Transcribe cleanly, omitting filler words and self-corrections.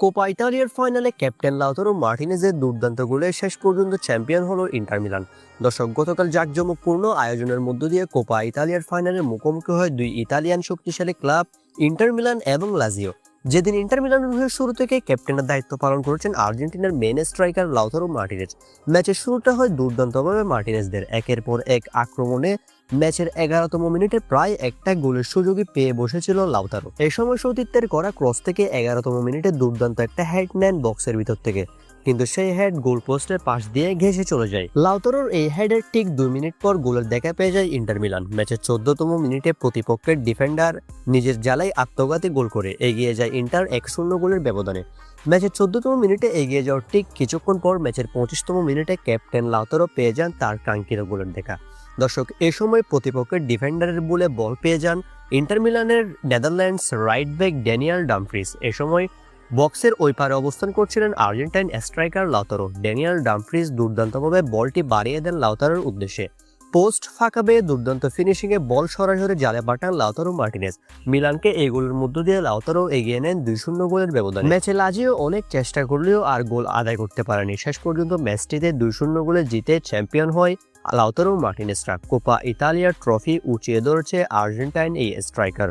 Copa ইতালিয়ার ফাইনালে captain Lautaro মার্টিনেজের দুর্দান্ত গোলে শেষ পর্যন্ত চ্যাম্পিয়ন হলো ইন্টার মিলান। দর্শক, গতকাল জাঁকজমকপূর্ণ আয়োজনের মধ্য দিয়ে কোপা ইতালিয়ার ফাইনালে মুখোমুখি হয় দুই ইতালিয়ান শক্তিশালী ক্লাব ইন্টার মিলান এবং লাজিও। যেদিন ইন্টার মিলানের হয়ে শুরু থেকে ক্যাপ্টেনের দায়িত্ব পালন করেছেন আর্জেন্টিনার মেন স্ট্রাইকার লাউতারো মার্টিনেজ। ম্যাচের শুরুটা হয় দুর্দান্তভাবে মার্টিনেজদের একের পর এক আক্রমণে। ম্যাচের 11তম মিনিটে প্রায় একটা গোলের সুযোগই পেয়ে বসেছিল লাউতারো। এই সময় সতীর্থের করা ক্রস থেকে 11তম মিনিটে দুর্দান্ত একটা হেড নেন বক্সের ভিতর থেকে, কিন্তু সেই হেড গোল পোস্টের পাশ দিয়ে ঘেঁষে চলে যায়। লাউতারোর এই হেডের ঠিক 2 মিনিট পর গোলের দেখা পেয়ে যায় ইন্টার মিলান। ম্যাচের 14তম মিনিটে প্রতিপক্ষের ডিফেন্ডার নিজের জালায় আত্মঘাতী গোল করে এগিয়ে যায় ইন্টার 1-0 গোলের ব্যবধানে। ম্যাচের 14তম মিনিটে এগিয়ে যাওয়ার ঠিক কিছুক্ষণ পর ম্যাচের 25তম মিনিটে ক্যাপ্টেন লাউতারো পেয়ে যান তার কাঙ্ক্ষিত গোলের দেখা। দর্শক, এ সময় প্রতিপক্ষের ডিফেন্ডারের বলে বল পেয়ে যান ইন্টার মিলানের Netherlands right back Daniel Dumfries. এ সময় বক্সের ওই পারে অবস্থান করছিলেন Argentine striker Lautaro. Daniel Dumfries দুর্দান্তভাবে বলটি বাড়িয়ে দেন লাউতারোর উদ্দেশ্যে। পোস্ট ফাঁকা পেয়ে দুর্দান্ত ফিনিশিংয়ে বল সরাসরি জালে পাঠান লাউতারো মার্টিনেজ। মিলানকে এই গোলের মধ্য দিয়ে লাউতারো এগিয়ে নেন 2-0 গোলের ব্যবধানে। ম্যাচে লাজিও অনেক চেষ্টা করলেও আর গোল আদায় করতে পারেনি। শেষ পর্যন্ত ম্যাচটিতে 2-0 গোলে জিতে চ্যাম্পিয়ন হয় লাউতারো মার্টিনেজরা। কোপা ইতালিয়ার ট্রফি উঁচিয়ে ধরেছে আর্জেন্টাইন এই স্ট্রাইকার।